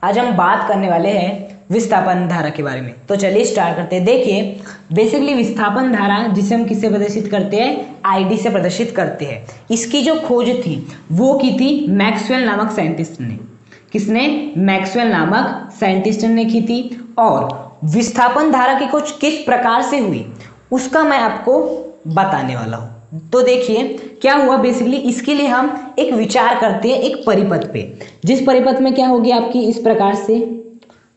आज हम बात करने वाले हैं विस्थापन धारा के बारे में। तो चलिए स्टार्ट करते हैं। देखिए बेसिकली विस्थापन धारा जिसे हम किससे प्रदर्शित करते हैं, आईडी से प्रदर्शित करते हैं। इसकी जो खोज थी वो की थी मैक्सवेल नामक साइंटिस्ट ने। किसने? मैक्सवेल नामक साइंटिस्ट ने की थी। और विस्थापन धारा की खोज किस प्रकार से हुई उसका मैं आपको बताने वाला हूं। तो देखिए क्या हुआ, बेसिकली इसके लिए हम एक विचार करते हैं एक परिपथ पे। जिस परिपथ में क्या होगी आपकी इस प्रकार से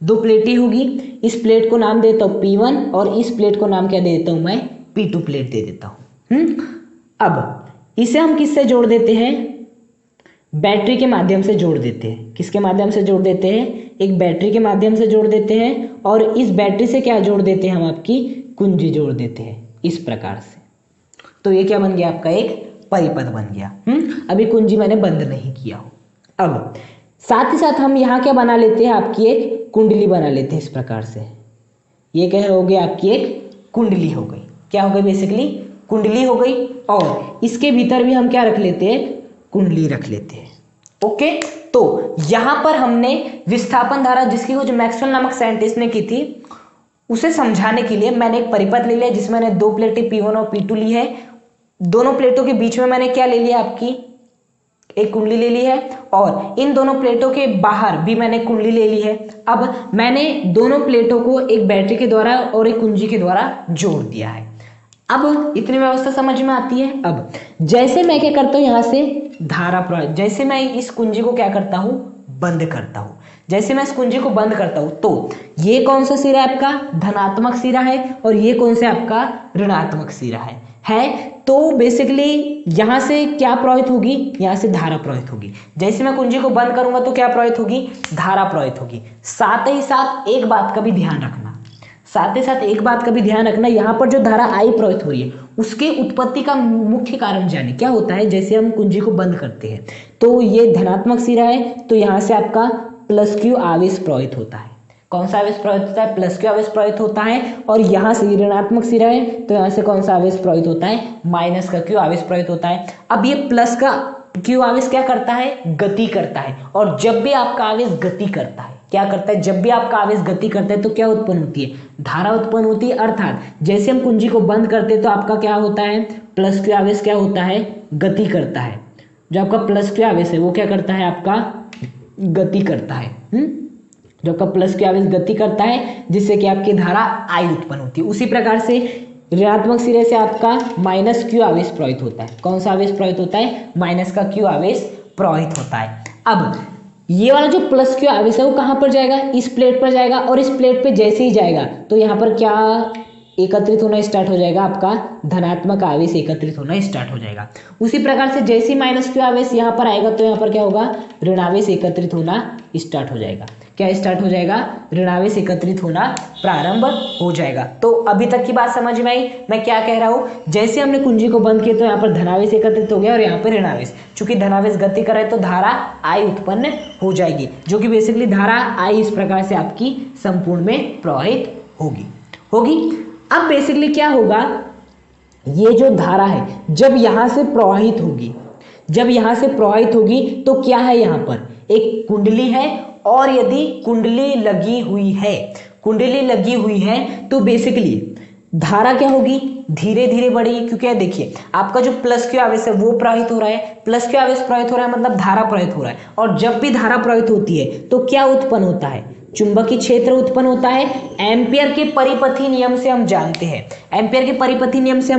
दो प्लेटें होगी। इस प्लेट को नाम देता हूं P1 और इस प्लेट को नाम क्या दे देता हूं मैं, P2 प्लेट दे देता हूं। अब इसे हम किससे जोड़ देते हैं, बैटरी के माध्यम से जोड़ देते हैं। किसके माध्यम से जोड़ देते हैं, एक बैटरी के माध्यम से जोड़ देते हैं। और इस बैटरी से क्या जोड़ देते हैं हम, आपकी कुंजी जोड़ देते हैं इस प्रकार से। तो ये क्या बन गया, आपका एक परिपथ बन गया। अभी कुंजी मैंने बंद नहीं किया हूं। अब साथ ही साथ हम यहाँ क्या बना लेते हैं, आपकी एक कुंडली बना लेते हैं इस प्रकार से। ये क्या हो गई, आपकी एक कुंडली हो गई। क्या हो गई, बेसिकली कुंडली हो गई। और इसके भीतर भी हम क्या रख लेते हैं, कुंडली रख लेते हैं। ओके, तो यहां पर हमने विस्थापन धारा जिसकी खोज मैक्सवेल नामक साइंटिस्ट ने की थी उसे समझाने के लिए मैंने एक परिपथ ले लिया जिसमें मैंने दो प्लेटें P1 और P2 ली है। दोनों प्लेटों के बीच में मैंने क्या ले लिया, आपकी एक कुंडली ले ली है। और इन दोनों प्लेटों के बाहर भी मैंने कुंडली ले ली है। अब मैंने दोनों प्लेटों को एक बैटरी के द्वारा और एक कुंजी के द्वारा जोड़ दिया है। अब इतनी व्यवस्था समझ में आती है। अब जैसे मैं क्या करता हूं, यहां से धारा प्रवाह, जैसे मैं इस कुंजी को क्या करता हूं, बंद करता हूं। जैसे मैं इस कुंजी को बंद करता हूं तो ये कौन सा सिरा है, आपका धनात्मक सिरा है। और ये कौन सा आपका ऋणात्मक सिरा है। तो बेसिकली यहां से क्या प्रवाहित होगी, यहां से धारा प्रवाहित होगी। जैसे मैं कुंजी को बंद करूंगा तो क्या प्रवाहित होगी, धारा प्रवाहित होगी। साथ ही साथ एक बात का भी ध्यान रखना, यहां पर जो धारा आई प्रवाहित हो रही है उसके उत्पत्ति का मुख्य कारण जाने। क्या होता है, जैसे हम कुंजी को बंद करते हैं तो ये धनात्मक सिरा है, तो यहां से आपका +Q आवेश प्रवाहित होता है। कौन सा आवेश प्रवाहित होता है, +Q आवेश प्रवाहित होता है। और यहां से ऋणात्मक सिरा है तो यहां से कौन सा आवेश प्रवाहित होता है, -Q आवेश प्रवाहित होता है। अब ये प्लस का Q आवेश क्या करता है, गति करता है। और जब भी आपका आवेश गति करता है, क्या करता है, जब भी आपका आवेश गति करता है तो क्या उत्पन्न होती है, धारा उत्पन्न होती है। अर्थात जैसे हम कुंजी को बंद करते हैं तो आपका क्या होता है, +Q आवेश क्या होता है, गति करता है। जो आपका +Q आवेश है वो क्या करता है, आपका गति करता है। जो आपका +Q आवेश गति करता है जिससे कि आपकी धारा I उत्पन्न होती है। उसी प्रकार से ऋणात्मक सिरे से आपका -Q आवेश प्रवाहित होता है। कौन सा आवेश प्रवाहित होता है, -Q आवेश प्रवाहित होता है। अब ये वाला जो +Q आवेश है वो कहां पर जाएगा, इस प्लेट पर जाएगा। और इस प्लेट पे जैसे ही जाएगा तो यहाँ पर क्या एकत्रित होना स्टार्ट हो जाएगा, आपका धनात्मक आवेश एकत्रित होना स्टार्ट हो जाएगा। उसी प्रकार से जैसे ही -Q आवेश यहाँ पर आएगा तो यहाँ पर क्या होगा, ऋणावेश एकत्रित होना स्टार्ट हो जाएगा। क्या स्टार्ट हो जाएगा, ऋणावेश एकत्रित होना प्रारंभ हो जाएगा। तो अभी तक की बात समझ में आई मैं क्या कह रहा हूँ। जैसे हमने कुंजी को बंद किया तो यहाँ पर धनावेश एकत्रित हो गया और यहाँ पर ऋणावेश। चूंकि धनावेश गति कर रहा है तो धारा I उत्पन्न हो जाएगी, जो कि बेसिकली धारा I इस प्रकार से आपकी संपूर्ण में प्रवाहित होगी। अब बेसिकली क्या होगा, ये जो धारा है जब यहां से प्रवाहित होगी तो क्या है, यहां पर एक कुंडली है। और यदि कुंडली लगी हुई है तो बेसिकली धारा क्या होगी, धीरे धीरे बढ़ेगी। क्योंकि देखिए आपका जो +Q आवेश है वो प्रवाहित हो रहा है, +Q आवेश प्रवाहित हो रहा है मतलब धारा प्रवाहित हो रहा है। और जब भी धारा प्रवाहित होती है तो क्या उत्पन्न होता है, चुंबकीय क्षेत्र उत्पन्न होता है। एम्पियर के परिपथी नियम से हम जानते हैं,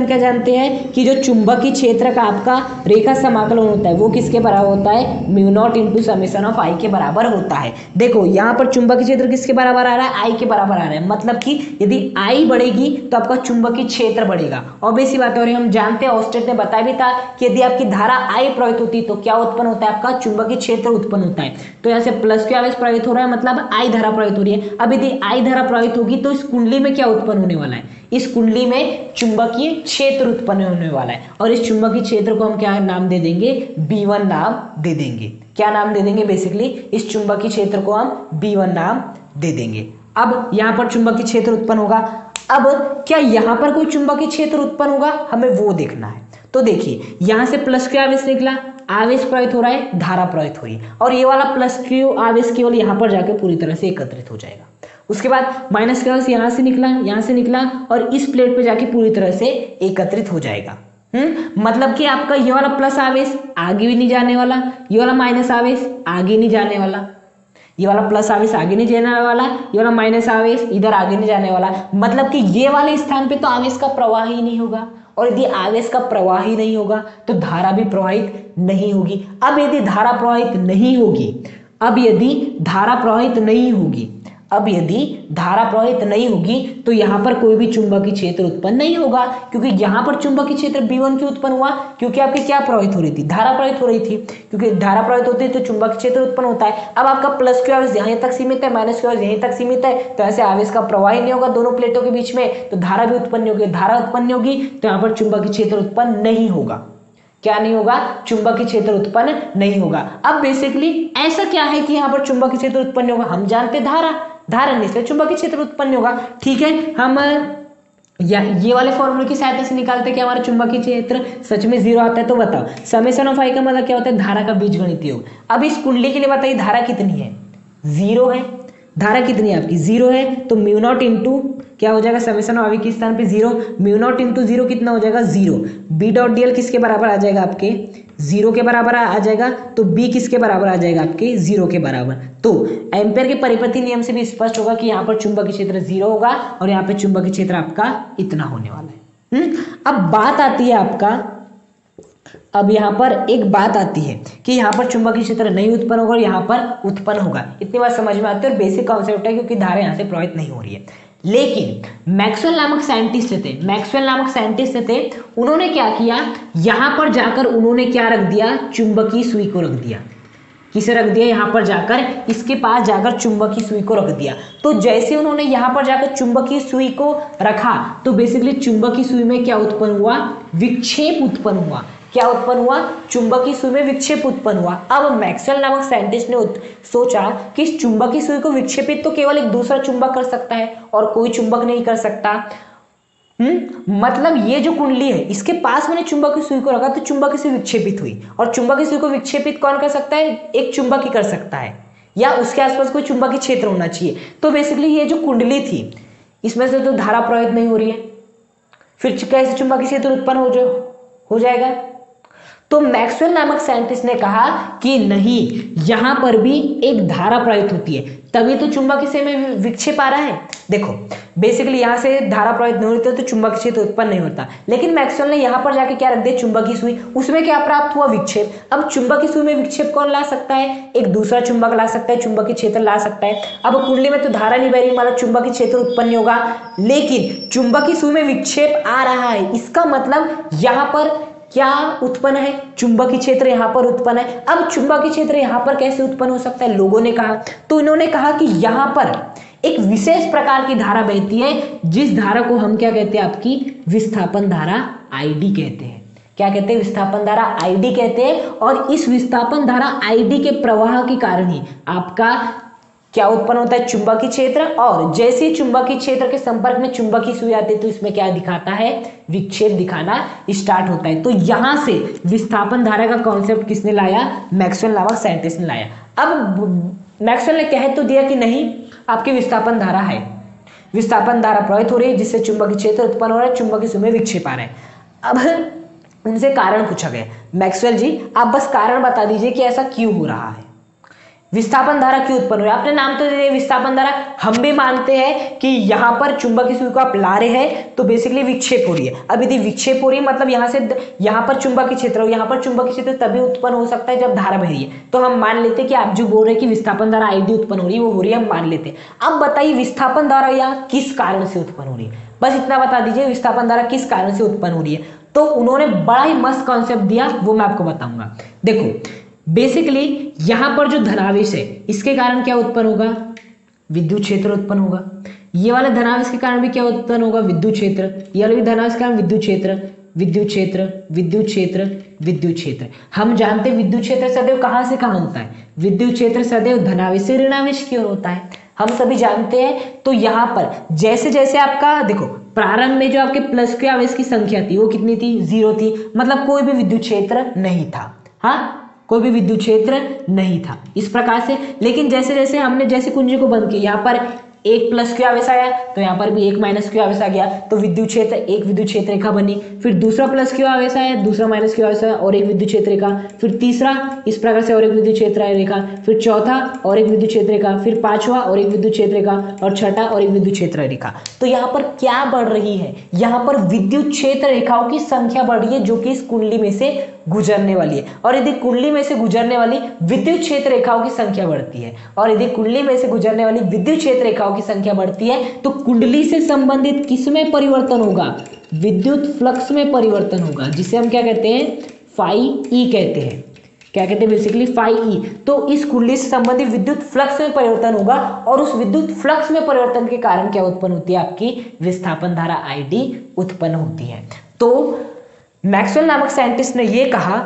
क्या जानते हैं कि जो चुंबकीय क्षेत्र का आपका रेखा समाकलन होता है वो किसके बराबर होता है, μ0 × σ/I के बराबर होता है। देखो यहाँ पर चुंबकीय क्षेत्र किसके बराबर आ रहा है, I के बराबर आ रहा है। मतलब कि यदि I बढ़ेगी तो आपका चुंबकीय क्षेत्र बढ़ेगा। ऑब्वियस सी बात है। और हम जानते हैं ऑस्टेट ने बताया भी था कि यदि आपकी धारा I प्रवाहित होती है तो क्या उत्पन्न होता है, आपका चुंबकीय क्षेत्र उत्पन्न होता है। तो यहाँ से +Q आवेश प्रवाहित हो रहा है मतलब I धारा प्रवाहित हो रही है। अब यदि I धारा प्रवाहित होगी तो इस कुंडली में क्या उत्पन्न होने वाला है, इस कुंडली में चुंबकीय क्षेत्र उत्पन्न होने वाला है। और इस चुंबकीय क्षेत्र को हम क्या नाम दे देंगे, B1 नाम दे देंगे। क्या नाम दे देंगे, बेसिकली इस चुंबकीय क्षेत्र को हम B1 नाम दे देंगे। अब यहाँ पर चुंबकीय क्षेत्र उत्पन्न होगा। अब क्या यहाँ पर कोई चुंबकीय क्षेत्र उत्पन्न होगा, हमें वो देखना है। तो देखिए यहाँ से +Q आवेश निकला आवेश प्रवाहित हो रहा है, धारा प्रवाहित हो रही है, और ये वाला प्लस क्यू आवेश केवल यहाँ पर जाके पूरी तरह से एकत्रित हो जाएगा। उसके बाद माइनस का आवेश यहाँ से निकला और इस प्लेट पे जाके पूरी तरह से एकत्रित हो जाएगा। मतलब कि आपका ये वाला प्लस आवेश आगे भी नहीं जाने वाला, ये वाला माइनस आवेश आगे नहीं जाने वाला, ये वाला प्लस आवेश आगे नहीं जाने वाला, ये वाला माइनस आवेश इधर आगे नहीं जाने वाला। मतलब कि ये वाले स्थान पे तो आवेश का प्रवाह ही नहीं होगा, और यदि आवेश का प्रवाह ही नहीं होगा तो धारा भी प्रवाहित नहीं होगी। अब यदि धारा प्रवाहित नहीं होगी, तो यहाँ पर कोई भी चुंबकीय क्षेत्र उत्पन्न नहीं होगा, क्योंकि यहाँ पर चुंबकीय क्षेत्र B1 क्यों उत्पन्न हुआ? क्योंकि आपकी क्या प्रवाहित हो रही थी? धारा प्रवाहित हो रही थी। क्योंकि धारा प्रवाहित होती है तो चुंबकीय क्षेत्र उत्पन्न होता है। अब आपका प्लस क्यू आवेश यहीं तक सीमित है, माइनस क्यू आवेश यहीं तक सीमित है, तो ऐसे आवेश का प्रवाह ही नहीं होगा दोनों प्लेटों के बीच में, तो धारा भी उत्पन्न होगी। धारा उत्पन्न होगी तो यहाँ पर चुंबकीय क्षेत्र उत्पन्न नहीं होगा। क्या नहीं होगा? चुंबकीय क्षेत्र उत्पन्न नहीं होगा। अब बेसिकली ऐसा क्या है कि यहाँ पर चुंबकीय क्षेत्र उत्पन्न होगा? हम जानते धारा नहीं से चुंबकीय क्षेत्र उत्पन्न होगा। ठीक है, हम ये वाले फॉर्मूले की सहायता से निकालते हैं कि हमारा चुंबकीय क्षेत्र सच में 0 आता है। तो बताओ समेशन ऑफ आई का मतलब क्या होता है? धारा का बीजगणितीय योग। अब इस कुंडली के लिए बताइए धारा कितनी है? 0 है। धारा कितनी है आपकी? 0 है, तो म्यू नॉट इंटू क्या हो जाएगा? समेशन ऑफ आई के स्थान पे 0, म्यू नॉट इंटू 0 कितना हो जाएगा? 0। बी डॉट डीएल किसके बराबर आ जाएगा? आपके 0 के बराबर आ जाएगा। तो बी किसके बराबर आ जाएगा? आपके 0 के बराबर। तो एम्पेयर के परिपथी नियम से भी स्पष्ट होगा कि यहाँ पर चुंबकीय क्षेत्र 0 होगा और यहाँ पे चुंबकीय क्षेत्र आपका इतना होने वाला है। अब बात आती है आपका, अब यहाँ पर एक बात आती है कि यहाँ पर चुंबकीय क्षेत्र नहीं उत्पन्न होगा और यहाँ पर उत्पन्न होगा। इतनी बात समझ में आती है और बेसिक कॉन्सेप्ट है, क्योंकि धारा यहाँ से प्रवाहित नहीं हो रही है। लेकिन मैक्सवेल नामक साइंटिस्ट थे, उन्होंने क्या किया? यहाँ पर जाकर उन्होंने क्या रख दिया? चुंबकीय सुई को रख दिया। किसे रख दिया? यहाँ पर जाकर इसके पास जाकर चुंबकीय सुई को रख दिया। तो जैसे उन्होंने यहाँ पर जाकर चुंबकीय सुई को रखा तो बेसिकली चुंबकीय सुई में क्या उत्पन्न हुआ? विक्षेप उत्पन्न हुआ। क्या उत्पन्न हुआ? चुंबकीय सुई में विक्षेप उत्पन्न हुआ। अब मैक्सवेल नामक साइंटिस्ट ने सोचा कि इस चुंबकीय सुई को विक्षेपित तो केवल एक दूसरा चुंबक कर सकता है और कोई चुंबक नहीं कर सकता। मतलब ये जो कुंडली है इसके पास मैंने चुंबकीय सुई को रखा तो चुंबकीय सुई विक्षेपित हुई, और चुंबकीय सुई को विक्षेपित कौन कर सकता है? एक चुंबक ही कर सकता है, या उसके आसपास कोई चुंबकीय क्षेत्र होना चाहिए। तो बेसिकली ये जो कुंडली थी इसमें से तो धारा प्रवाहित नहीं हो रही है, फिर कैसे चुंबकीय क्षेत्र उत्पन्न हो जाएगा? तो मैक्सवेल नामक साइंटिस्ट ने कहा कि नहीं, यहां पर भी एक धारा प्रवाहित होती है, तभी तो चुंबकीय से में विक्षेप आ रहा है। देखो बेसिकली यहां से धारा प्रवाहित नहीं होती तो चुंबकीय क्षेत्र उत्पन्न नहीं होता, लेकिन मैक्सवेल ने यहां पर जाके क्या रख दिया? चुंबकीय सुई। उसमें क्या प्राप्त हुआ? विक्षेप। अब चुंबकीय सुई में विक्षेप कौन ला सकता है? एक दूसरा चुंबक ला सकता है, चुंबकीय क्षेत्र ला सकता है। अब कुंडली में तो धारा नहीं बह रही, मतलब चुंबकीय क्षेत्र उत्पन्न होगा, लेकिन चुंबकीय सुई में विक्षेप आ रहा है। इसका मतलब यहां पर क्या उत्पन्न है? चुंबकीय क्षेत्र यहाँ पर उत्पन्न है। अब चुंबकीय क्षेत्र यहाँ पर कैसे उत्पन्न हो सकता है? लोगों ने कहा, तो इन्होंने कहा कि यहाँ पर एक विशेष प्रकार की धारा बहती है, जिस धारा को हम क्या कहते हैं? आपकी विस्थापन धारा आईडी कहते हैं। क्या कहते हैं? विस्थापन धारा आईडी कहते हैं। और इस विस्थापन धारा आईडी के प्रवाह के कारण ही आपका क्या उत्पन्न होता है? चुंबकीय क्षेत्र। और जैसे चुंबकीय क्षेत्र के संपर्क में चुंबकीय सुई आती है तो इसमें क्या दिखाता है? विक्षेप दिखाना स्टार्ट होता है। तो यहां से विस्थापन धारा का कॉन्सेप्ट किसने लाया? मैक्सवेल नामक साइंटिस्ट ने लाया। अब मैक्सवेल ने कह तो दिया कि नहीं, आपकी विस्थापन धारा है, विस्थापन धारा प्रवाहित हो रही है जिससे चुंबकीय क्षेत्र उत्पन्न हो रहा है, चुंबकीय सुई में विक्षेप आ रहा है। अब उनसे कारण पूछा गया, मैक्सवेल जी आप बस कारण बता दीजिए कि ऐसा क्यों हो रहा है, विस्थापन धारा क्यों उत्पन्न हो रही है? आपने नाम तो दे दिया विस्थापन धारा। हम भी मानते हैं कि यहाँ पर चुंबकीय सुई को आप ला रहे हैं तो बेसिकली विक्षेप हो रही है। अब यदि विक्षेप हो रही है मतलब यहाँ से यहाँ पर चुंबकीय क्षेत्र हो, यहाँ पर चुंबकीय क्षेत्र तभी उत्पन्न हो सकता है जब धारा बह रही है। तो हम मान लेते हैं कि आप जो बोल रहे हैं कि विस्थापन धारा आईडी उत्पन्न हो रही है, वो हो रही है, हम मान लेते हैं। अब बताइए विस्थापन धारा यहाँ किस कारण से उत्पन्न हो रही है? बस इतना बता दीजिए विस्थापन धारा किस कारण से उत्पन्न हो रही है। तो उन्होंने बड़ा ही मस्त कॉन्सेप्ट दिया, वो मैं आपको बताऊंगा। देखो बेसिकली यहां पर जो धनावेश है इसके कारण क्या उत्पन्न होगा? विद्युत क्षेत्र उत्पन्न होगा। ये वाले धनावेश के कारण भी क्या उत्पन्न होगा? विद्युत क्षेत्र। ये वाले भी धनावेश के कारण विद्युत क्षेत्र, विद्युत क्षेत्र, विद्युत क्षेत्र, विद्युत क्षेत्र। हम जानते हैं विद्युत क्षेत्र सदैव कहां से कहां होता है? विद्युत क्षेत्र सदैव धनावेश से ऋणावेश की ओर होता है, हम सभी जानते हैं। तो यहाँ पर जैसे जैसे आपका देखो प्रारंभ में जो आपके प्लस के आवेश की संख्या थी वो कितनी थी? 0 थी, मतलब कोई भी विद्युत क्षेत्र नहीं था। हाँ, कोई भी विद्युत क्षेत्र नहीं था इस प्रकार से। लेकिन जैसे जैसे हमने जैसे कुंजी को बंद किया, यहाँ पर एक प्लस क्यू आवेश आया तो यहाँ पर भी एक माइनस क्यू आवेश आ गया, तो विद्युत क्षेत्र एक विद्युत क्षेत्र रेखा बनी। फिर दूसरा प्लस क्यू आवेश आया, दूसरा माइनस क्यू आवेश आया और एक विद्युत क्षेत्र रेखा। फिर तीसरा इस प्रकार से और एक विद्युत क्षेत्र रेखा। फिर चौथा और एक विद्युत क्षेत्र रेखा। फिर पांचवा और एक विद्युत क्षेत्र रेखा और छठा और एक विद्युत क्षेत्र रेखा। तो यहाँ पर क्या बढ़ रही है, यहाँ पर विद्युत क्षेत्र रेखाओं की संख्या बढ़ रही है जो कि इस कुंडली में से गुजरने वाली है। और यदि कुंडली में से गुजरने वाली विद्युत क्षेत्र रेखाओं की संख्या बढ़ती है, और यदि कुंडली में से गुजरने वाली विद्युत क्षेत्र रेखाओं की संख्या बढ़ती है तो कुंडली से संबंधित किसमें परिवर्तन होगा, विद्युत फ्लक्स में परिवर्तन होगा, जिसे हम क्या कहते हैं, फाई ई कहते हैं। क्या कहते हैं, बेसिकली फाई ई। तो इस कुंडली से संबंधित विद्युत फ्लक्स में परिवर्तन होगा, और उस विद्युत फ्लक्स में परिवर्तन के कारण क्या उत्पन्न होती है, आपकी विस्थापन धारा आईडी उत्पन्न होती है। तो मैक्सवेल नामक साइंटिस्ट ने यह कहा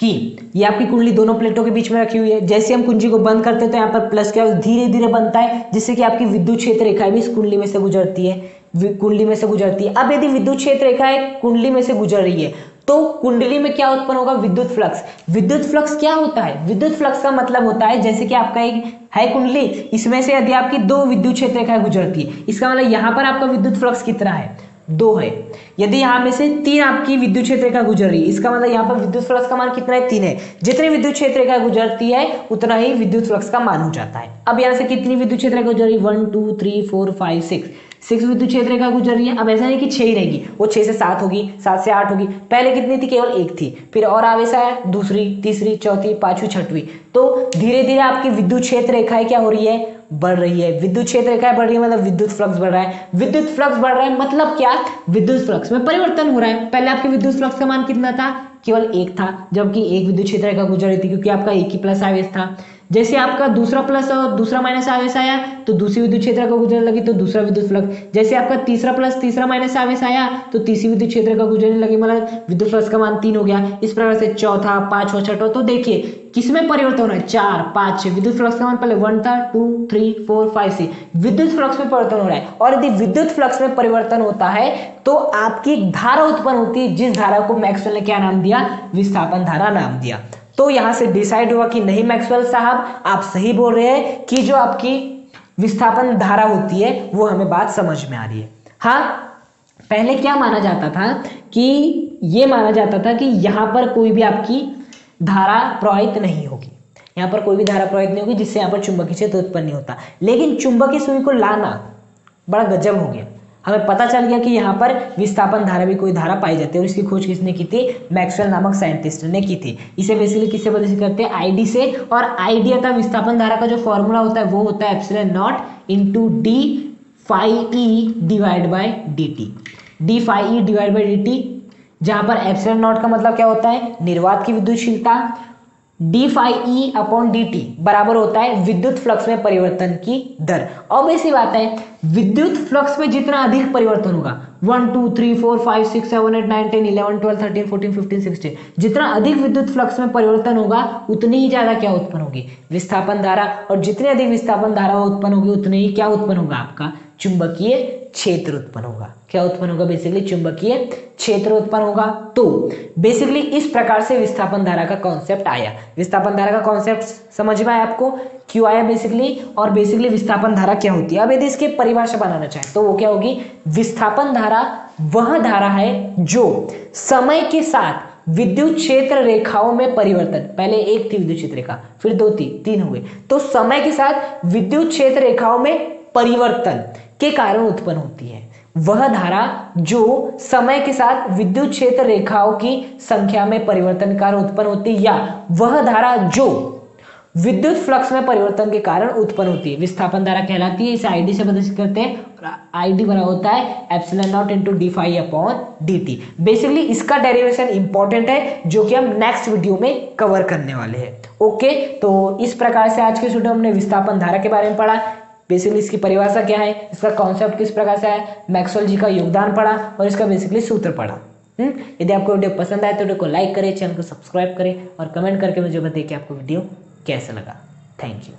कि ये आपकी कुंडली दोनों प्लेटों के बीच में रखी हुई है। जैसे हम कुंजी को बंद करते हैं तो यहाँ पर प्लस क्या धीरे धीरे बनता है, जिससे कि आपकी विद्युत क्षेत्र रेखाएं भी इस कुंडली में से गुजरती है, कुंडली में से गुजरती है। अब यदि विद्युत क्षेत्र रेखाएं कुंडली में से गुजर रही है तो कुंडली में क्या उत्पन्न होगा, विद्युत फ्लक्स। विद्युत फ्लक्स क्या होता है, विद्युत फ्लक्स का मतलब होता है जैसे कि आपका एक है कुंडली, इसमें से यदि आपकी दो विद्युत क्षेत्र रेखाएं गुजरती है, इसका मतलब यहाँ पर आपका विद्युत फ्लक्स कितना है, 2 है। यदि यहाँ में से 3 आपकी विद्युत क्षेत्र रेखा गुजर रही है, इसका मतलब यहाँ पर विद्युत फ्लक्स का मान कितना है, 3 है। जितनी विद्युत क्षेत्र रेखा गुजरती है उतना ही विद्युत फ्लक्स का मान हो जाता है। अब यहाँ से कितनी विद्युत क्षेत्र रेखा गुजर रही है, 1 2 3 4 5 6 विद्युत क्षेत्र रेखा गुजर रही है। अब ऐसा नहीं कि 6 ही रहेगी, वो 6 से 7 होगी, 7 से 8 होगी। पहले कितनी थी, केवल 1 थी। फिर और आवेश आया, दूसरी, तीसरी, चौथी, पांचवी, छठवीं। तो धीरे धीरे आपकी विद्युत क्षेत्र रेखाएं क्या हो रही है, बढ़ रही है। विद्युत क्षेत्र रेखाएं बढ़ रही है मतलब विद्युत फ्लक्स बढ़ रहा है। विद्युत फ्लक्स बढ़ रहा है मतलब क्या, विद्युत फ्लक्स में परिवर्तन हो रहा है। पहले आपके विद्युत फ्लक्स का मान कितना था, केवल 1 था, जबकि एक विद्युत क्षेत्र रेखा गुजर रही थी क्योंकि आपका एक ही प्लस आवेश था। जैसे आपका दूसरा प्लस और दूसरा माइनस आवेश आया तो दूसरी विद्युत क्षेत्र रेखा गुजरने लगी तो दूसरा विद्युत फ्लक्स। जैसे आपका तीसरा प्लस तीसरा माइनस आवेश आया तो तीसरी विद्युत क्षेत्र रेखा गुजरने लगी, मतलब विद्युत फ्लक्स का मान 3 हो गया। इस प्रकार से चौथा, पांचवा, छठा। तो देखिए किसमें परिवर्तन हो रहा है, 4 5 6 विद्युत फ्लक्स का मान पहले 1 था, 2 3 4 5 6 विद्युत फ्लक्स में परिवर्तन हो रहा है। और यदि विद्युत फ्लक्स में परिवर्तन होता है तो आपकी एक धारा उत्पन्न होती है, जिस धारा को मैक्सवेल ने क्या नाम दिया, विस्थापन धारा नाम दिया। तो यहां से डिसाइड हुआ कि नहीं मैक्सवेल साहब आप सही बोल रहे हैं कि जो आपकी विस्थापन धारा होती है वो हमें बात समझ में आ रही है। हाँ, पहले क्या माना जाता था कि ये माना जाता था कि यहां पर कोई भी आपकी धारा प्रवाहित नहीं होगी, यहाँ पर कोई भी धारा प्रवाहित नहीं होगी जिससे यहाँ पर चुंबकीय क्षेत्र उत्पन्न नहीं होता। लेकिन चुंबकीय सुई को लाना बड़ा गजब हो गया, हमें पता चल गया कि यहाँ पर विस्थापन धारा भी कोई धारा पाई जाती है। और इसकी खोज किसने की थी, मैक्सवेल नामक साइंटिस्ट ने की थी। इसे बेसिकली किससे प्रदर्शित करते हैं, आईडी से। और आईडी अर्थात विस्थापन धारा का जो फॉर्मूला होता है वो होता है epsilon not into D phi E divide by D T. D phi E divide by D T, जहां पर एप्सिलॉन नॉट का मतलब क्या होता है, निर्वात की विद्युतशीलता। D phi e upon D t बराबर होता है विद्युत फ्लक्स में परिवर्तन की दर। ऑब्वियस सी बात है, विद्युत फ्लक्स में जितना अधिक परिवर्तन होगा, 1 2 3 4 5 6 7 8 9 10 11 12 13 14 15 16, जितना अधिक विद्युत फ्लक्स में परिवर्तन होगा उतनी ही ज्यादा क्या उत्पन्न होगी, विस्थापन धारा। और जितनी अधिक विस्थापन धारा उत्पन्न होगी उतनी ही क्या उत्पन्न होगा, आपका चुंबकीय क्षेत्र उत्पन्न होगा। क्या उत्पन्न होगा, बेसिकली चुंबकीय क्षेत्र उत्पन्न होगा। तो बेसिकली इस प्रकार से विस्थापन धारा का कॉन्सेप्ट आया। विस्थापन धारा का कॉन्सेप्ट समझ में आया आपको, क्यों आया बेसिकली, और बेसिकली विस्थापन धारा क्या होती है। अब यदि इसकी परिभाषा बनाना चाहे तो वो क्या होगी, विस्थापन धारा वह धारा है जो समय के साथ विद्युत क्षेत्र रेखाओं में परिवर्तन, पहले एक थी विद्युत क्षेत्र रेखा, फिर 2 थी, 3 हुए, तो समय के साथ विद्युत क्षेत्र रेखाओं में परिवर्तन के कारण उत्पन्न होती है। वह धारा जो समय के साथ विद्युत क्षेत्र रेखाओं की संख्या में परिवर्तन के कारण उत्पन्न होती है, या वह धारा जो विद्युत फ्लक्स में परिवर्तन के कारण उत्पन्न होती है, विस्थापन धारा कहलाती है। इसे आईडी से प्रदर्शित करते हैं। आईडी बना होता है epsilon not into D phi upon D T. Basically इसका डेरिवेशन इंपॉर्टेंट है जो कि हम नेक्स्ट वीडियो में कवर करने वाले हैं। ओके, तो इस प्रकार से आज के वीडियो हमने विस्थापन धारा के बारे में पढ़ा। बेसिकली इसकी परिभाषा क्या है, इसका कॉन्सेप्ट किस प्रकार से है, मैक्सवेल जी का योगदान पढ़ा और इसका बेसिकली सूत्र पढ़ा। यदि आपको वीडियो पसंद आए तो वीडियो को लाइक करें, चैनल को सब्सक्राइब करें और कमेंट करके मुझे बताइए कि आपको वीडियो कैसा लगा। Thank you.